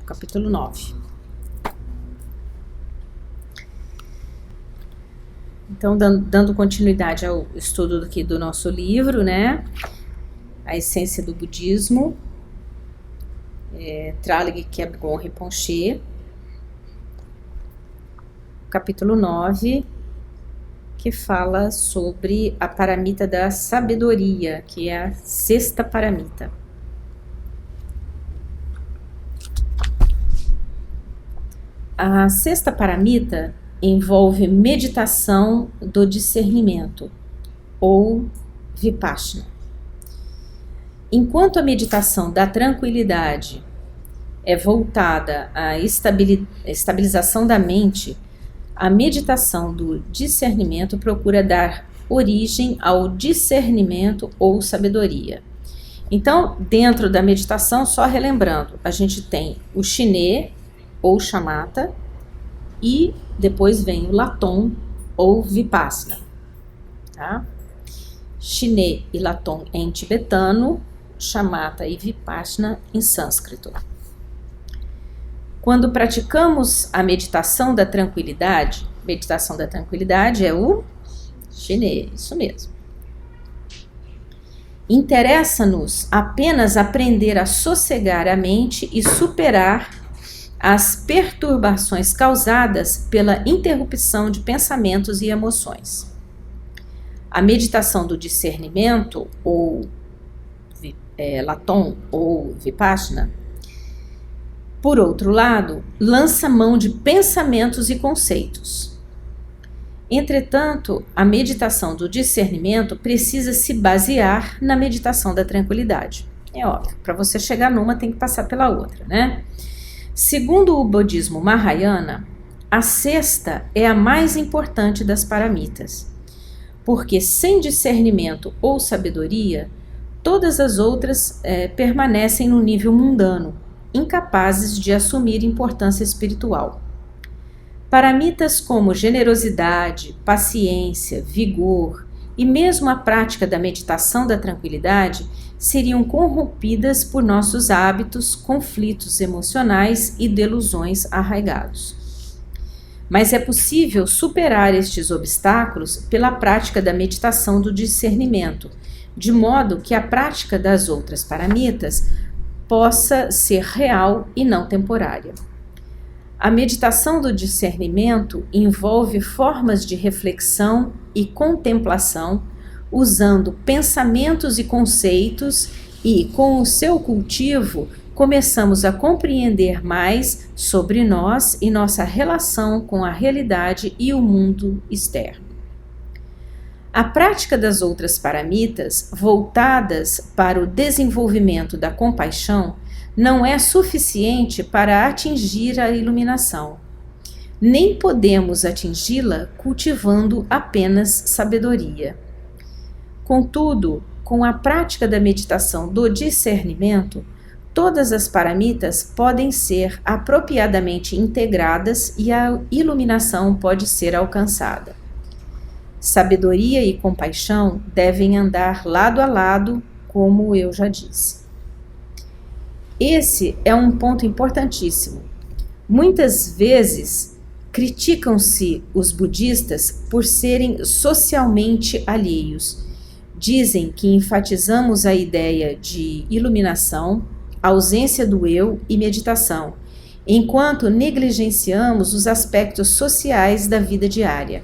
capítulo 9. Então, dando continuidade ao estudo aqui do nosso livro, né? A essência do budismo, Traleg Kyabgon Rinpoche, capítulo 9, que fala sobre a paramita da sabedoria, que é a sexta paramita. A sexta paramita envolve meditação do discernimento, ou Vipassana. Enquanto a meditação da tranquilidade é voltada à estabilização da mente, a meditação do discernimento procura dar origem ao discernimento ou sabedoria. Então, dentro da meditação, só relembrando, a gente tem o Shiné ou Shamatha e depois vem o Laton ou Vipassana. Tá? Shiné e Laton em tibetano, Shamatha e Vipassana em sânscrito. Quando praticamos a meditação da tranquilidade é o Shiné, isso mesmo. Interessa-nos apenas aprender a sossegar a mente e superar as perturbações causadas pela interrupção de pensamentos e emoções. A meditação do discernimento, ou Laton ou Vipassana, por outro lado, lança mão de pensamentos e conceitos. Entretanto, a meditação do discernimento precisa se basear na meditação da tranquilidade. É óbvio, para você chegar numa tem que passar pela outra, né? Segundo o budismo Mahayana, a sexta é a mais importante das paramitas, porque sem discernimento ou sabedoria, todas as outras permanecem no nível mundano, incapazes de assumir importância espiritual. Paramitas como generosidade, paciência, vigor e mesmo a prática da meditação da tranquilidade seriam corrompidas por nossos hábitos, conflitos emocionais e delusões arraigados. Mas é possível superar estes obstáculos pela prática da meditação do discernimento, de modo que a prática das outras paramitas possa ser real e não temporária. A meditação do discernimento envolve formas de reflexão e contemplação, usando pensamentos e conceitos e, com o seu cultivo, começamos a compreender mais sobre nós e nossa relação com a realidade e o mundo externo. A prática das outras paramitas, voltadas para o desenvolvimento da compaixão, não é suficiente para atingir a iluminação. Nem podemos atingi-la cultivando apenas sabedoria. Contudo, com a prática da meditação do discernimento, todas as paramitas podem ser apropriadamente integradas e a iluminação pode ser alcançada. Sabedoria e compaixão devem andar lado a lado, como eu já disse. Esse é um ponto importantíssimo. Muitas vezes criticam-se os budistas por serem socialmente alheios. Dizem que enfatizamos a ideia de iluminação, ausência do eu e meditação, enquanto negligenciamos os aspectos sociais da vida diária.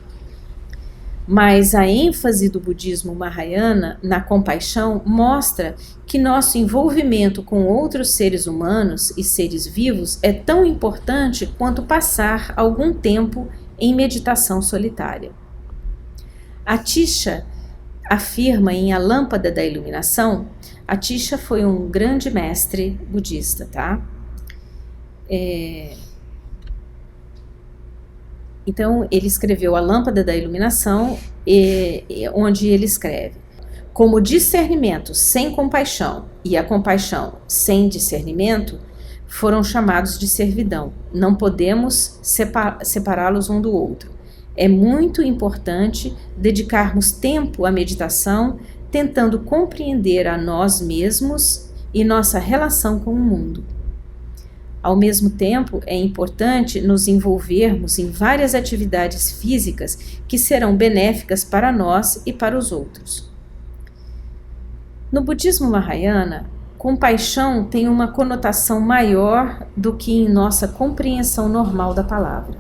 Mas a ênfase do budismo Mahayana na compaixão mostra que nosso envolvimento com outros seres humanos e seres vivos é tão importante quanto passar algum tempo em meditação solitária. Atisha afirma em A Lâmpada da Iluminação, Atisha foi um grande mestre budista, tá? Então, ele escreveu A Lâmpada da Iluminação, onde ele escreve: como discernimento sem compaixão e a compaixão sem discernimento foram chamados de servidão. Não podemos separá-los um do outro. É muito importante dedicarmos tempo à meditação, tentando compreender a nós mesmos e nossa relação com o mundo. Ao mesmo tempo, é importante nos envolvermos em várias atividades físicas que serão benéficas para nós e para os outros. No budismo Mahayana, compaixão tem uma conotação maior do que em nossa compreensão normal da palavra.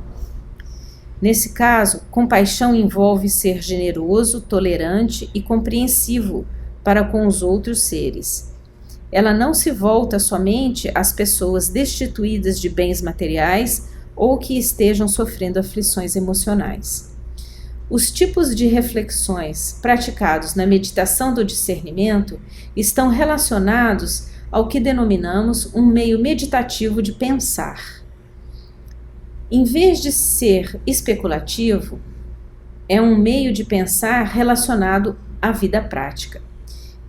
Nesse caso, compaixão envolve ser generoso, tolerante e compreensivo para com os outros seres. Ela não se volta somente às pessoas destituídas de bens materiais ou que estejam sofrendo aflições emocionais. Os tipos de reflexões praticados na meditação do discernimento estão relacionados ao que denominamos um meio meditativo de pensar. Em vez de ser especulativo, é um meio de pensar relacionado à vida prática.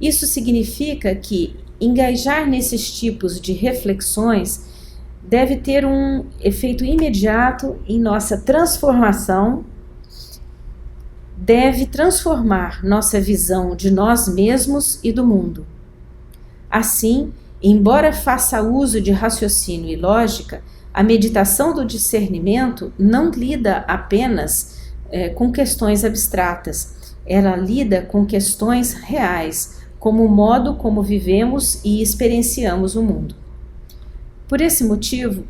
Isso significa que engajar nesses tipos de reflexões deve ter um efeito imediato em nossa transformação, deve transformar nossa visão de nós mesmos e do mundo. Assim, embora faça uso de raciocínio e lógica, a meditação do discernimento não lida apenas com questões abstratas, ela lida com questões reais, como o modo como vivemos e experienciamos o mundo. Por esse motivo,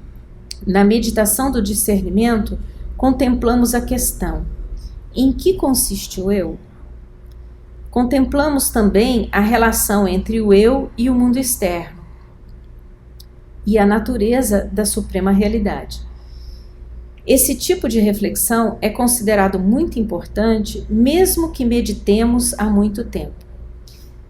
na meditação do discernimento, contemplamos a questão: em que consiste o eu? Contemplamos também a relação entre o eu e o mundo externo e a natureza da suprema realidade. Esse tipo de reflexão é considerado muito importante, mesmo que meditemos há muito tempo.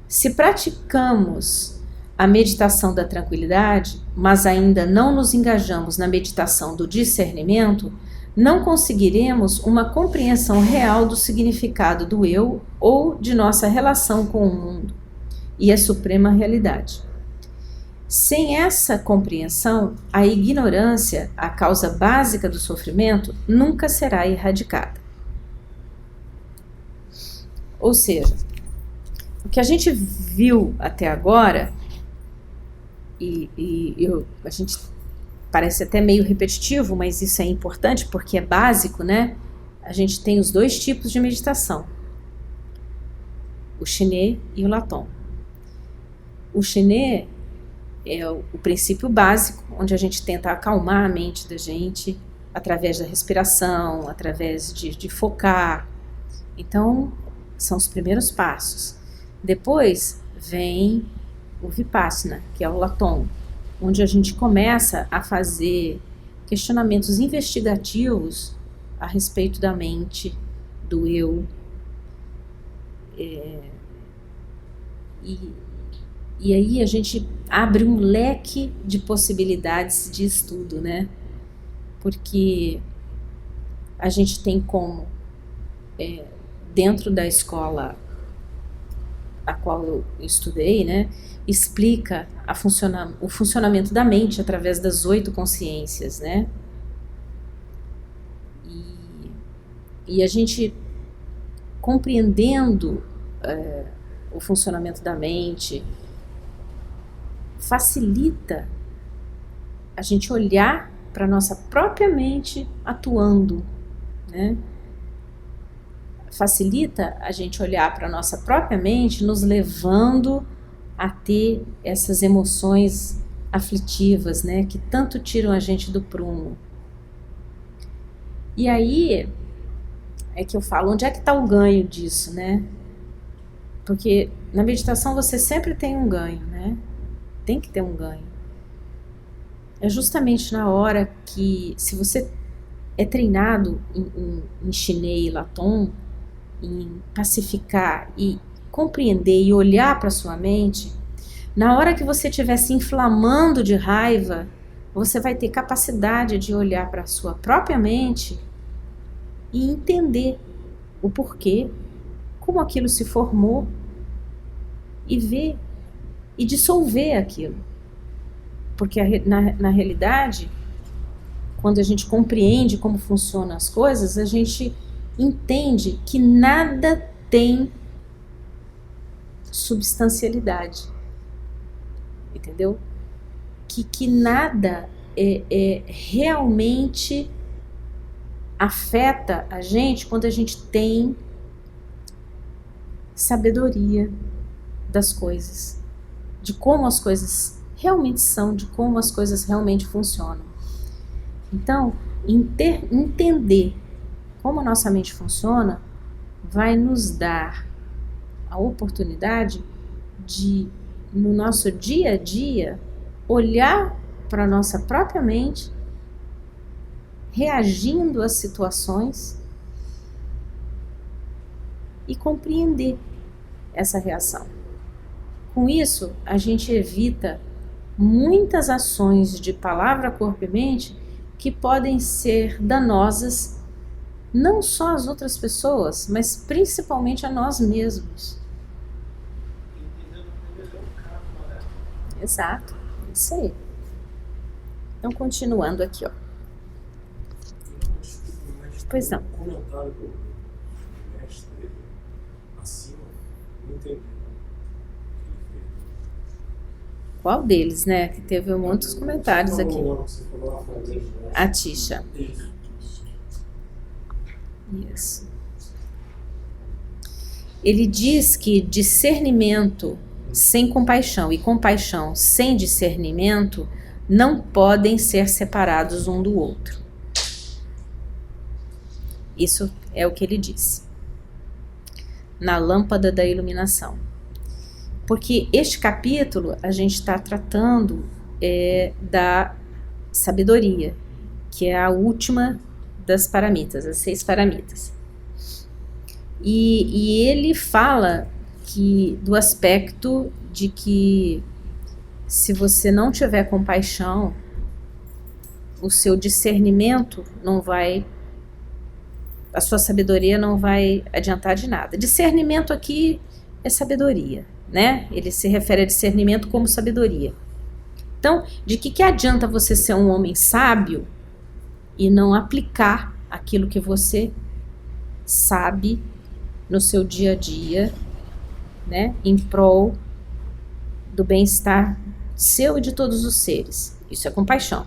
Se praticamos a meditação da tranquilidade, mas ainda não nos engajamos na meditação do discernimento, não conseguiremos uma compreensão real do significado do eu ou de nossa relação com o mundo e a suprema realidade. Sem essa compreensão, a ignorância, a causa básica do sofrimento, nunca será erradicada. Ou seja, o que a gente viu até agora, a gente parece até meio repetitivo, mas isso é importante porque é básico, né? A gente tem os dois tipos de meditação, o Shiné e o Laton. O Shiné é o princípio básico, onde a gente tenta acalmar a mente da gente através da respiração, através de focar. Então, são os primeiros passos. Depois vem o Vipassana, que é o Laton, onde a gente começa a fazer questionamentos investigativos a respeito da mente, do eu. E aí a gente abre um leque de possibilidades de estudo, né? Porque a gente tem como, dentro da escola a qual eu estudei, né, explica o funcionamento da mente através das 8 consciências, né? E a gente, compreendendo o funcionamento da mente, facilita a gente olhar para a nossa própria mente atuando, né? Facilita a gente olhar para a nossa própria mente, nos levando a ter essas emoções aflitivas, né, que tanto tiram a gente do prumo. E aí é que eu falo, onde é que está o ganho disso, né? Porque na meditação você sempre tem um ganho, né? Tem que ter um ganho. É justamente na hora que, se você é treinado em Shiné e Laton, em pacificar e compreender e olhar para sua mente, na hora que você estiver se inflamando de raiva, você vai ter capacidade de olhar para a sua própria mente e entender o porquê, como aquilo se formou, e ver e dissolver aquilo. Porque na realidade, quando a gente compreende como funcionam as coisas, a gente entende que nada tem substancialidade, entendeu? Que nada realmente afeta a gente quando a gente tem sabedoria das coisas, de como as coisas realmente são, de como as coisas realmente funcionam. Então, entender como a nossa mente funciona vai nos dar a oportunidade de, no nosso dia a dia, olhar para a nossa própria mente, reagindo às situações e compreender essa reação. Com isso, a gente evita muitas ações de palavra, corpo e mente que podem ser danosas não só às outras pessoas, mas principalmente a nós mesmos. Exato, isso aí. Então, continuando aqui, ó. Pois não. O comentário do mestre dele, acima, não entendi. Qual deles, né? Que teve muitos comentários aqui. A Tisha. Isso. Ele diz que discernimento sem compaixão e compaixão sem discernimento não podem ser separados um do outro. Isso é o que ele disse. Na lâmpada da iluminação. Porque este capítulo a gente está tratando da sabedoria, que é a última das paramitas, as 6 paramitas. E ele fala do aspecto de que se você não tiver compaixão, o seu discernimento não vai, a sua sabedoria não vai adiantar de nada. Discernimento aqui é sabedoria, né? Ele se refere a discernimento como sabedoria. Então, de que adianta você ser um homem sábio e não aplicar aquilo que você sabe no seu dia a dia, né, em prol do bem-estar seu e de todos os seres? Isso é compaixão,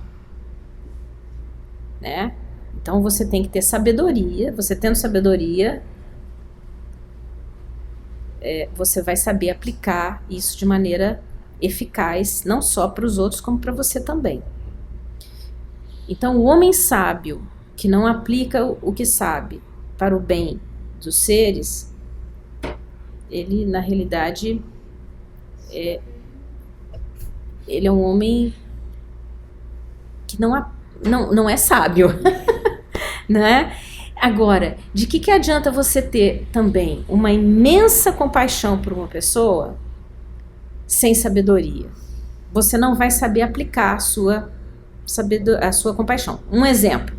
né? Então você tem que ter sabedoria. Você tendo sabedoria, você vai saber aplicar isso de maneira eficaz, não só para os outros, como para você também. Então, o homem sábio que não aplica o que sabe para o bem dos seres, ele, na realidade, ele é um homem que não é sábio, né? Agora, de que adianta você ter também uma imensa compaixão por uma pessoa sem sabedoria? Você não vai saber aplicar a sua compaixão. Um exemplo.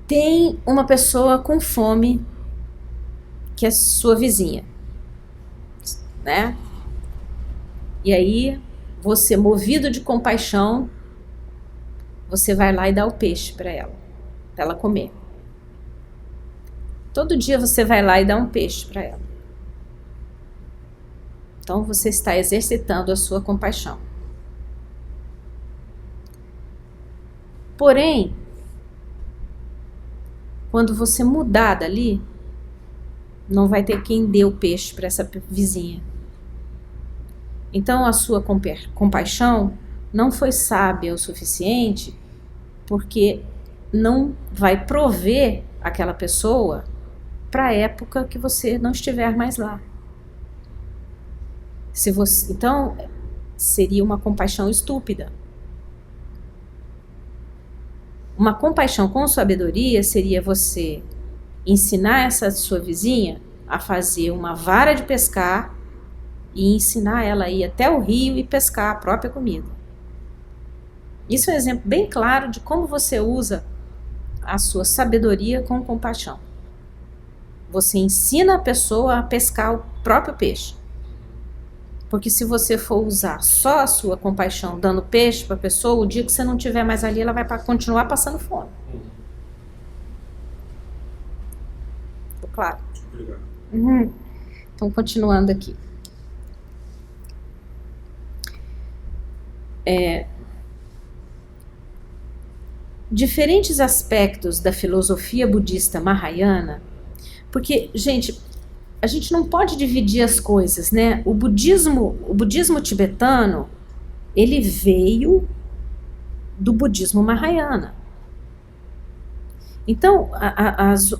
Tem uma pessoa com fome que é sua vizinha, né? E aí, você, movido de compaixão, você vai lá e dá o peixe para ela comer. Todo dia você vai lá e dá um peixe para ela. Então você está exercitando a sua compaixão. Porém, quando você mudar dali, não vai ter quem dê o peixe para essa vizinha. Então a sua compaixão não foi sábia o suficiente, porque não vai prover aquela pessoa para a época que você não estiver mais lá. Então, seria uma compaixão estúpida. Uma compaixão com sabedoria seria você ensinar essa sua vizinha a fazer uma vara de pescar e ensinar ela a ir até o rio e pescar a própria comida. Isso é um exemplo bem claro de como você usa a sua sabedoria com compaixão. Você ensina a pessoa a pescar o próprio peixe. Porque se você for usar só a sua compaixão dando peixe para a pessoa, o dia que você não estiver mais ali, ela vai continuar passando fome. Ficou claro? Obrigado. Então, continuando aqui. diferentes aspectos da filosofia budista Mahayana, porque, gente, a gente não pode dividir as coisas, né? O budismo tibetano, ele veio do budismo Mahayana. Então,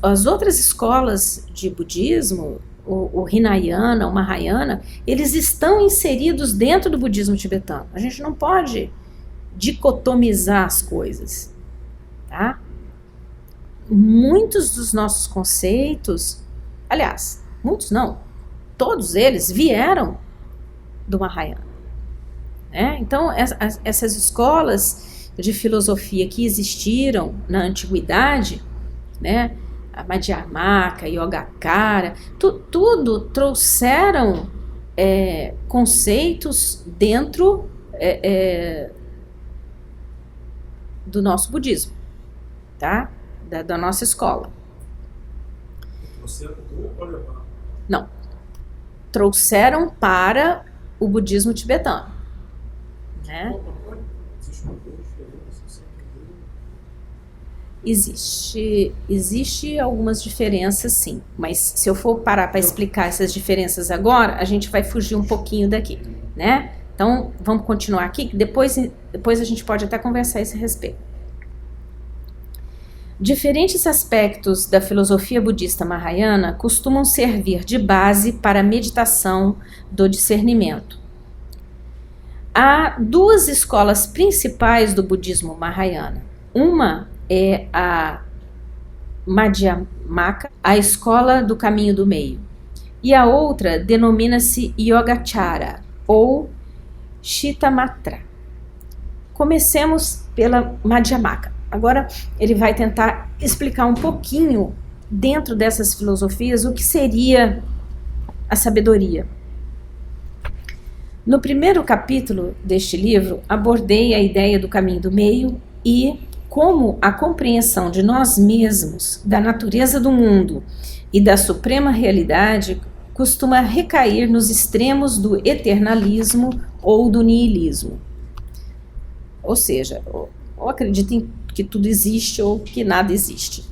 as outras escolas de budismo, o Hinayana, o Mahayana, eles estão inseridos dentro do budismo tibetano. A gente não pode dicotomizar as coisas, tá? Muitos dos nossos conceitos, aliás, muitos não, todos eles vieram do Mahayana, né? Então, essas escolas de filosofia que existiram na antiguidade, né, a Madhyamaka, Yogacara, tudo trouxeram conceitos dentro do nosso budismo, tá? Da nossa escola. Não. Trouxeram para o budismo tibetano, né? Existe algumas diferenças, sim, mas se eu for parar para explicar essas diferenças agora, a gente vai fugir um pouquinho daqui, né? Então, vamos continuar aqui, depois a gente pode até conversar a esse respeito. Diferentes aspectos da filosofia budista Mahayana costumam servir de base para a meditação do discernimento. Há duas escolas principais do budismo Mahayana. Uma é a Madhyamaka, a escola do caminho do meio, e a outra denomina-se Yogacara ou Chittamatra. Comecemos pela Madhyamaka. Agora ele vai tentar explicar um pouquinho dentro dessas filosofias o que seria a sabedoria. No primeiro capítulo deste livro, abordei a ideia do caminho do meio e como a compreensão de nós mesmos, da natureza do mundo e da suprema realidade costuma recair nos extremos do eternalismo ou do niilismo. Ou seja, ou acreditem que tudo existe ou que nada existe.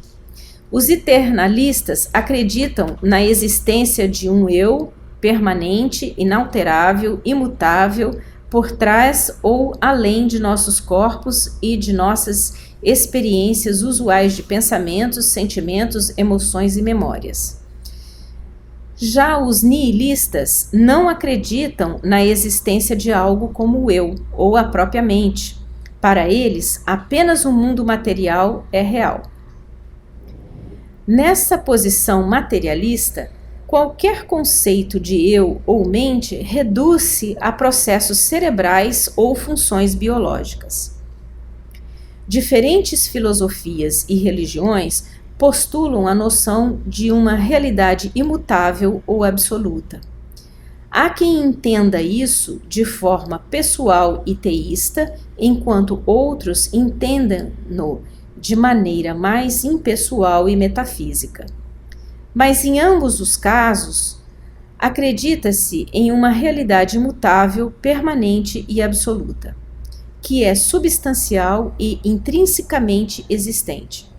Os eternalistas acreditam na existência de um eu permanente, inalterável, imutável, por trás ou além de nossos corpos e de nossas experiências usuais de pensamentos, sentimentos, emoções e memórias. Já os nihilistas não acreditam na existência de algo como o eu ou a própria mente. Para eles, apenas o mundo material é real. Nessa posição materialista, qualquer conceito de eu ou mente reduz-se a processos cerebrais ou funções biológicas. Diferentes filosofias e religiões postulam a noção de uma realidade imutável ou absoluta. Há quem entenda isso de forma pessoal e teísta, enquanto outros entendam-no de maneira mais impessoal e metafísica. Mas em ambos os casos, acredita-se em uma realidade imutável, permanente e absoluta, que é substancial e intrinsecamente existente.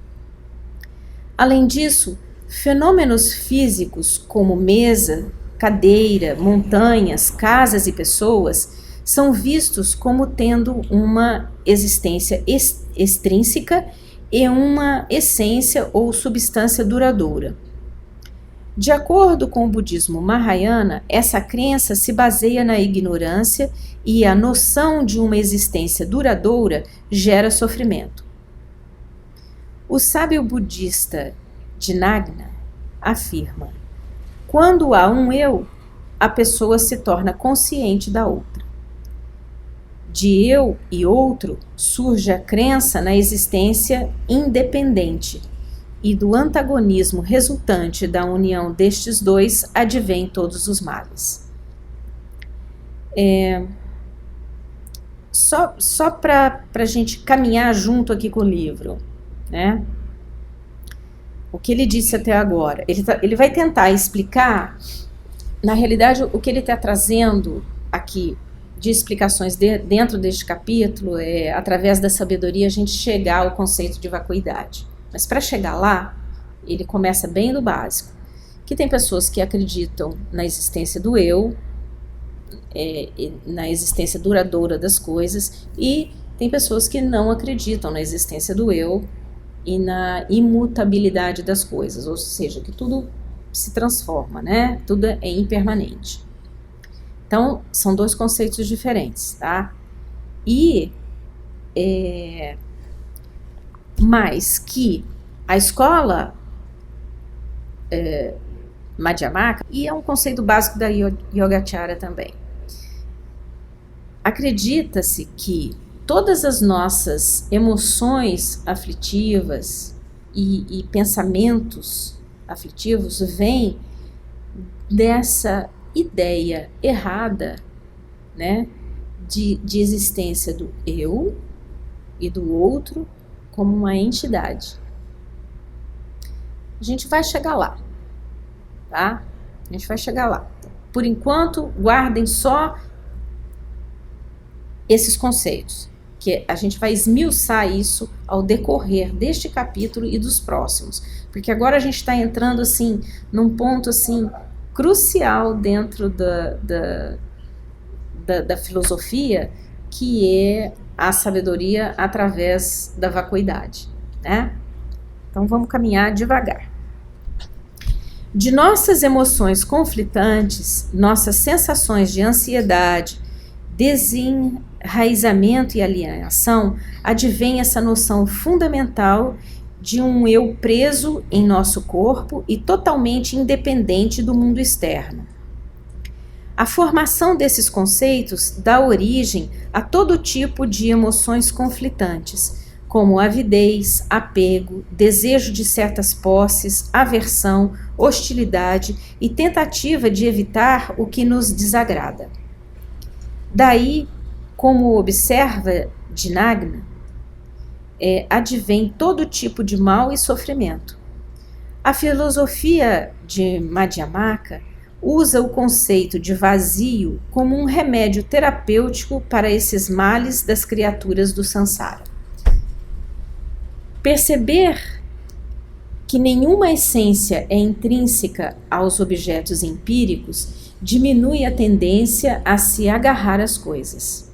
Além disso, fenômenos físicos como mesa, cadeira, montanhas, casas e pessoas são vistos como tendo uma existência extrínseca e uma essência ou substância duradoura. De acordo com o budismo Mahayana, essa crença se baseia na ignorância e a noção de uma existência duradoura gera sofrimento. O sábio budista Dinagna afirma: quando há um eu, a pessoa se torna consciente da outra. De eu e outro surge a crença na existência independente, e do antagonismo resultante da união destes dois advém todos os males. Só para a gente caminhar junto aqui com o livro, né? O que ele disse até agora, ele vai tentar explicar, na realidade, o que ele está trazendo aqui de explicações dentro deste capítulo, através da sabedoria, a gente chegar ao conceito de vacuidade. Mas para chegar lá, ele começa bem do básico. Que tem pessoas que acreditam na existência do eu, na existência duradoura das coisas, e tem pessoas que não acreditam na existência do eu e na imutabilidade das coisas, ou seja, que tudo se transforma, né? Tudo é impermanente. Então, são dois conceitos diferentes, tá? E, mais que a escola Madhyamaka, e é um conceito básico da Yogacara também, acredita-se que todas as nossas emoções aflitivas e pensamentos aflitivos vêm dessa ideia errada, né, de existência do eu e do outro como uma entidade. A gente vai chegar lá, tá? A gente vai chegar lá. Por enquanto, guardem só esses conceitos, que a gente vai esmiuçar isso ao decorrer deste capítulo e dos próximos, porque agora a gente está entrando assim num ponto assim crucial dentro da filosofia, que é a sabedoria através da vacuidade, né? Então vamos caminhar devagar. De nossas emoções conflitantes, nossas sensações de ansiedade, desenraizamento e alienação, advém essa noção fundamental de um eu preso em nosso corpo e totalmente independente do mundo externo. A formação desses conceitos dá origem a todo tipo de emoções conflitantes, como avidez, apego, desejo de certas posses, aversão, hostilidade e tentativa de evitar o que nos desagrada. Daí, como observa Dinagna, advém todo tipo de mal e sofrimento. A filosofia de Madhyamaka usa o conceito de vazio como um remédio terapêutico para esses males das criaturas do samsara. Perceber que nenhuma essência é intrínseca aos objetos empíricos diminui a tendência a se agarrar às coisas.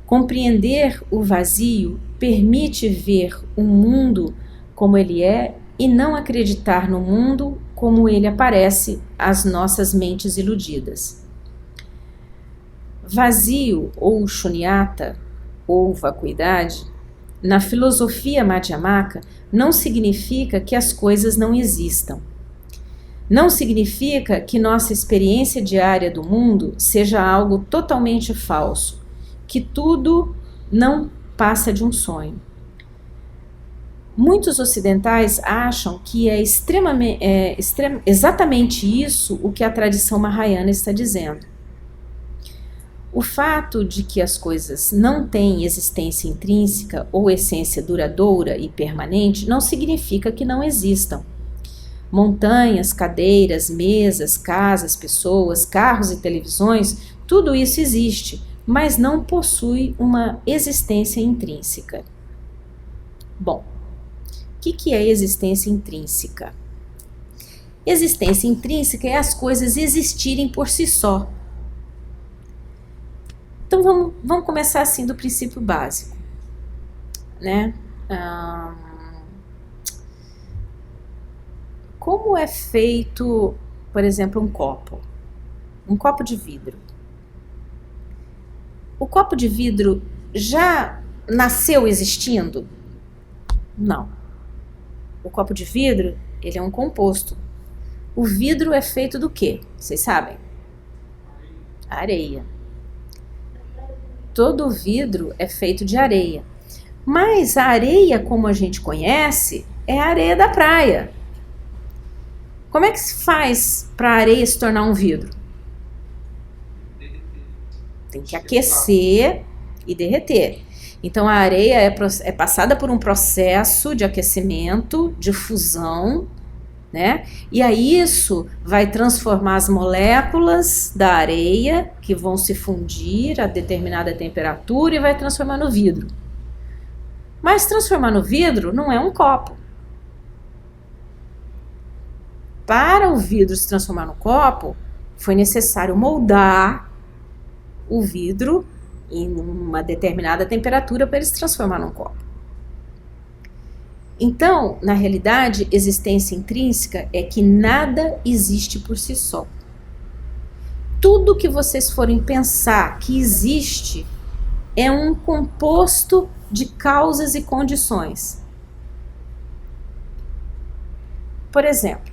Compreender o vazio permite ver o mundo como ele é e não acreditar no mundo como ele aparece às nossas mentes iludidas. Vazio ou shunyata, ou vacuidade, na filosofia Madhyamaka, não significa que as coisas não existam. Não significa que nossa experiência diária do mundo seja algo totalmente falso, que tudo não passa de um sonho. Muitos ocidentais acham que é exatamente isso o que a tradição Mahayana está dizendo. O fato de que as coisas não têm existência intrínseca ou essência duradoura e permanente não significa que não existam. Montanhas, cadeiras, mesas, casas, pessoas, carros e televisões, tudo isso existe, mas não possui uma existência intrínseca. Bom, o que é existência intrínseca? Existência intrínseca é as coisas existirem por si só. Então vamos começar assim do princípio básico, né? Como é feito, por exemplo, um copo de vidro? O copo de vidro já nasceu existindo? Não. O copo de vidro, ele é um composto. O vidro é feito do quê? Vocês sabem? Areia. Todo vidro é feito de areia. Mas a areia, como a gente conhece, é a areia da praia. Como é que se faz para a areia se tornar um vidro? Tem que aquecer e derreter. Então a areia é passada por um processo de aquecimento, de fusão, né? E aí isso vai transformar as moléculas da areia, que vão se fundir a determinada temperatura, e vai transformar no vidro. Mas transformar no vidro não é um copo. Para o vidro se transformar no copo, foi necessário moldar o vidro em uma determinada temperatura para ele se transformar num copo. Então, na realidade, existência intrínseca é que nada existe por si só. Tudo que vocês forem pensar que existe é um composto de causas e condições. Por exemplo,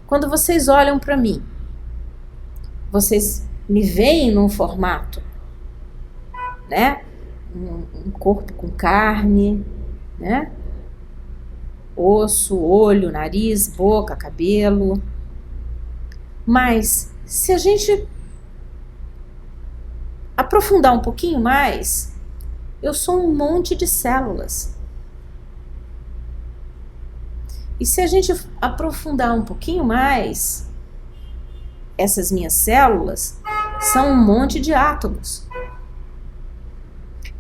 quando vocês olham para mim, vocês me veem num formato, né? Um corpo com carne, né? Osso, olho, nariz, boca, cabelo. Mas se a gente aprofundar um pouquinho mais, eu sou um monte de células. E se a gente aprofundar um pouquinho mais, essas minhas células são um monte de átomos.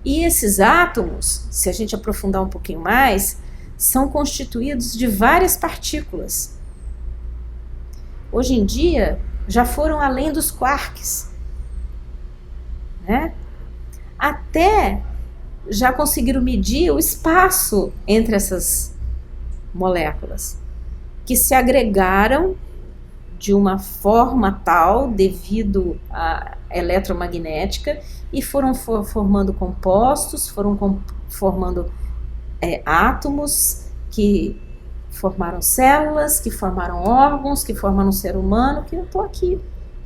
E esses átomos, se a gente aprofundar um pouquinho mais, são constituídos de várias partículas. Hoje em dia, já foram além dos quarks, né? Até já conseguiram medir o espaço entre essas moléculas, que se agregaram de uma forma tal, devido à eletromagnética, e foram formando compostos, foram formando átomos que formaram células, que formaram órgãos, que formaram um ser humano, que eu estou aqui.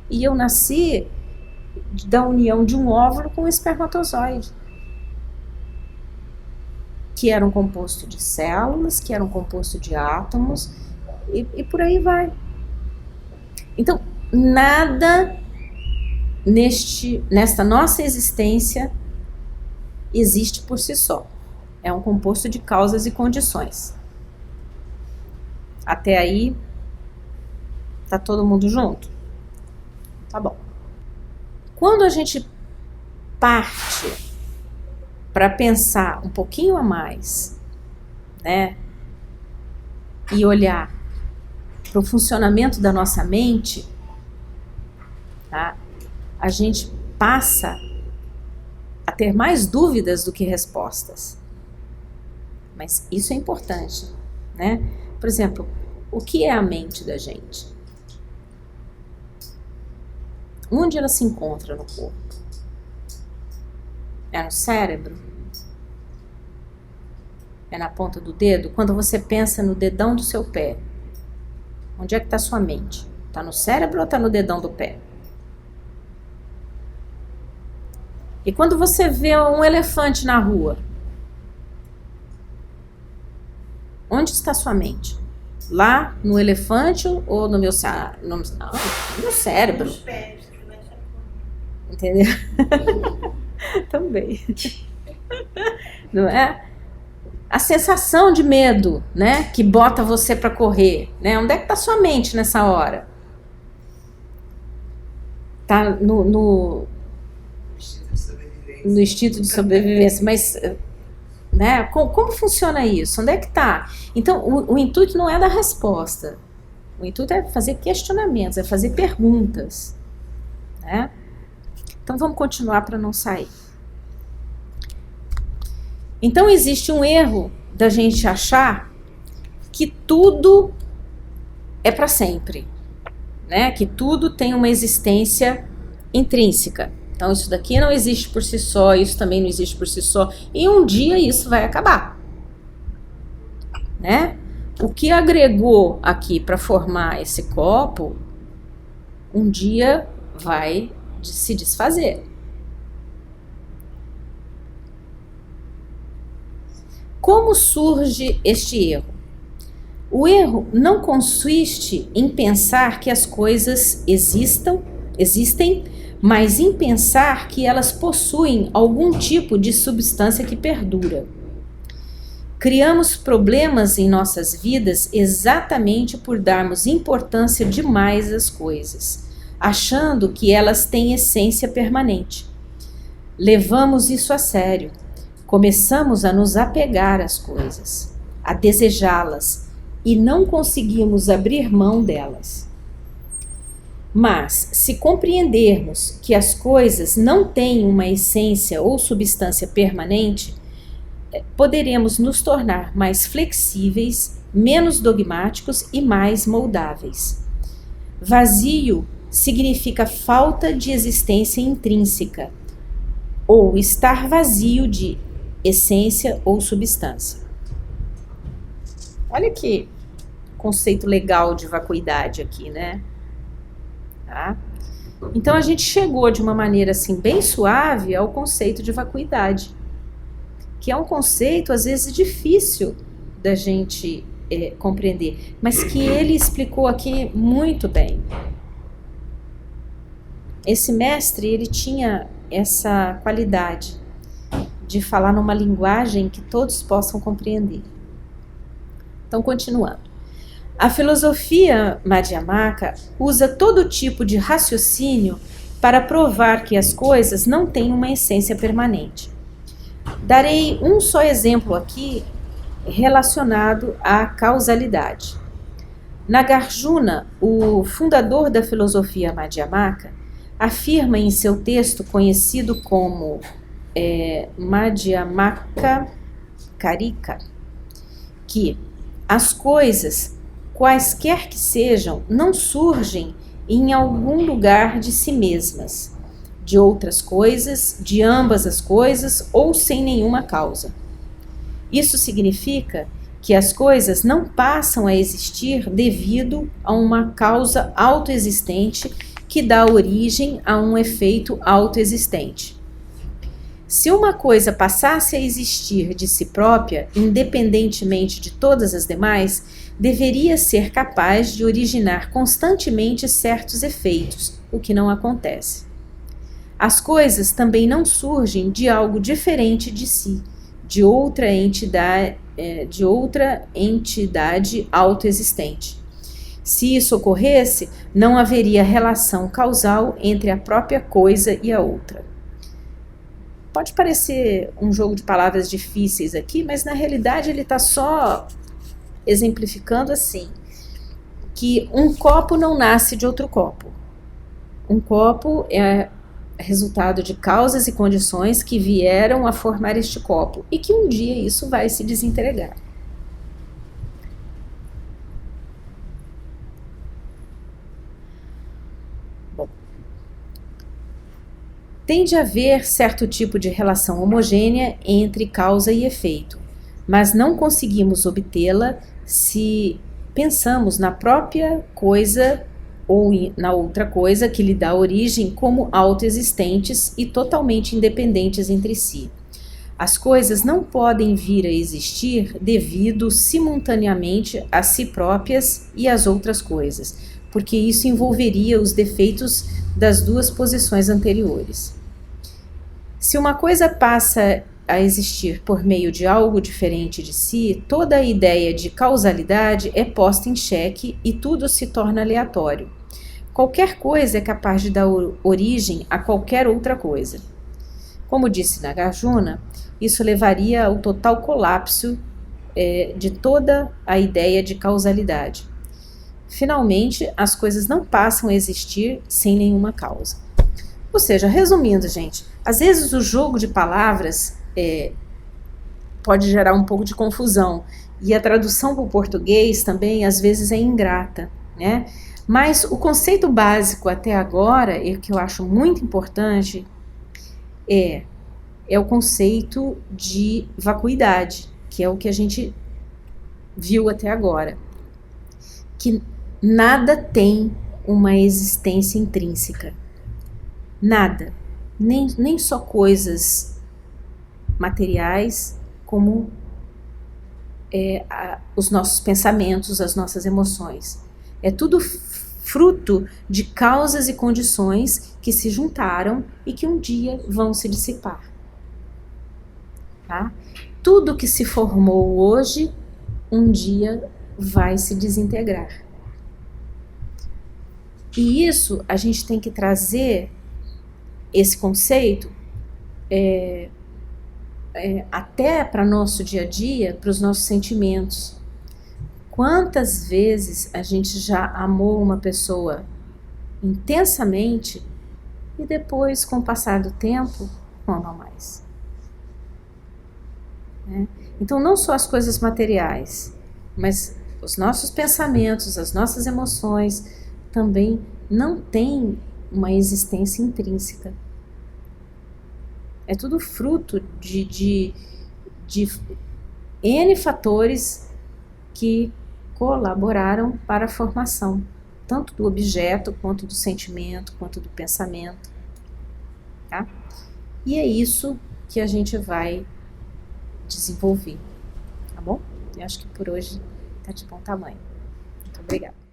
E eu nasci da união de um óvulo com um espermatozoide, que era um composto de células, que era um composto de átomos, e por aí vai. Então, nada nesta nossa existência existe por si só. É um composto de causas e condições. Até aí, tá todo mundo junto? Tá bom. Quando a gente parte para pensar um pouquinho a mais, né, e olhar para o funcionamento da nossa mente, tá, a gente passa a ter mais dúvidas do que respostas. Mas isso é importante, né? Por exemplo, o que é a mente da gente? Onde ela se encontra no corpo? É no cérebro? É na ponta do dedo? Quando você pensa no dedão do seu pé, onde é que está sua mente? Está no cérebro ou está no dedão do pé? E quando você vê um elefante na rua, onde está sua mente? Lá no elefante ou no meu no cérebro? Entendeu? Também. Não é? A sensação de medo, né, que bota você para correr, né? Onde é que está sua mente nessa hora? Tá no instinto de sobrevivência, mas, né, como funciona isso? Onde é que está? Então, o intuito não é dar resposta. O intuito é fazer questionamentos, é fazer perguntas, né? Então, vamos continuar para não sair. Então, existe um erro da gente achar que tudo é para sempre, né? Que tudo tem uma existência intrínseca. Então, isso daqui não existe por si só, isso também não existe por si só. E um dia isso vai acabar, né? O que agregou aqui para formar esse copo, um dia vai se desfazer. Como surge este erro? O erro não consiste em pensar que as coisas existem, mas em pensar que elas possuem algum tipo de substância que perdura. Criamos problemas em nossas vidas exatamente por darmos importância demais às coisas, achando que elas têm essência permanente. Levamos isso a sério. Começamos a nos apegar às coisas, a desejá-las, e não conseguimos abrir mão delas. Mas, se compreendermos que as coisas não têm uma essência ou substância permanente, poderemos nos tornar mais flexíveis, menos dogmáticos e mais moldáveis. Vazio significa falta de existência intrínseca, ou estar vazio de essência ou substância. Olha que conceito legal de vacuidade aqui, né? Tá? Então a gente chegou de uma maneira assim bem suave ao conceito de vacuidade, que é um conceito às vezes difícil da gente compreender, mas que ele explicou aqui muito bem. Esse mestre, ele tinha essa qualidade de falar numa linguagem que todos possam compreender. Então, continuando. A filosofia Madhyamaka usa todo tipo de raciocínio para provar que as coisas não têm uma essência permanente. Darei um só exemplo aqui relacionado à causalidade. Nagarjuna, o fundador da filosofia Madhyamaka, afirma em seu texto conhecido como Madhyamaka Karika que as coisas, quaisquer que sejam, não surgem em algum lugar de si mesmas, de outras coisas, de ambas as coisas ou sem nenhuma causa. Isso significa que as coisas não passam a existir devido a uma causa autoexistente que dá origem a um efeito autoexistente. Se uma coisa passasse a existir de si própria, independentemente de todas as demais, deveria ser capaz de originar constantemente certos efeitos, o que não acontece. As coisas também não surgem de algo diferente de si, de outra entidade autoexistente. Se isso ocorresse, não haveria relação causal entre a própria coisa e a outra. Pode parecer um jogo de palavras difíceis aqui, mas na realidade ele está só exemplificando assim, que um copo não nasce de outro copo. Um copo é resultado de causas e condições que vieram a formar este copo e que um dia isso vai se desintegrar. Tem de haver certo tipo de relação homogênea entre causa e efeito, mas não conseguimos obtê-la se pensamos na própria coisa ou na outra coisa que lhe dá origem como autoexistentes e totalmente independentes entre si. As coisas não podem vir a existir devido simultaneamente a si próprias e às outras coisas, porque isso envolveria os defeitos das duas posições anteriores. Se uma coisa passa a existir por meio de algo diferente de si, toda a ideia de causalidade é posta em xeque e tudo se torna aleatório. Qualquer coisa é capaz de dar origem a qualquer outra coisa. Como disse Nagarjuna, isso levaria ao total colapso de toda a ideia de causalidade. Finalmente, as coisas não passam a existir sem nenhuma causa. Ou seja, resumindo, gente, às vezes o jogo de palavras pode gerar um pouco de confusão e a tradução para o português também às vezes é ingrata, né? Mas o conceito básico até agora, e que eu acho muito importante, é o conceito de vacuidade, que é o que a gente viu até agora. Que nada tem uma existência intrínseca. Nada. Nem só coisas materiais, como os nossos pensamentos, as nossas emoções. É tudo fruto de causas e condições que se juntaram e que um dia vão se dissipar. tá? Tudo que se formou hoje, um dia vai se desintegrar. E isso, a gente tem que trazer esse conceito até para nosso dia a dia, para os nossos sentimentos. Quantas vezes a gente já amou uma pessoa intensamente e depois, com o passar do tempo, não ama mais? Né? Então, não só as coisas materiais, mas os nossos pensamentos, as nossas emoções também não têm uma existência intrínseca. É tudo fruto de N fatores que colaboraram para a formação, tanto do objeto, quanto do sentimento, quanto do pensamento. Tá? E é isso que a gente vai desenvolver, tá bom? Eu acho que por hoje está de bom tamanho. Muito obrigada.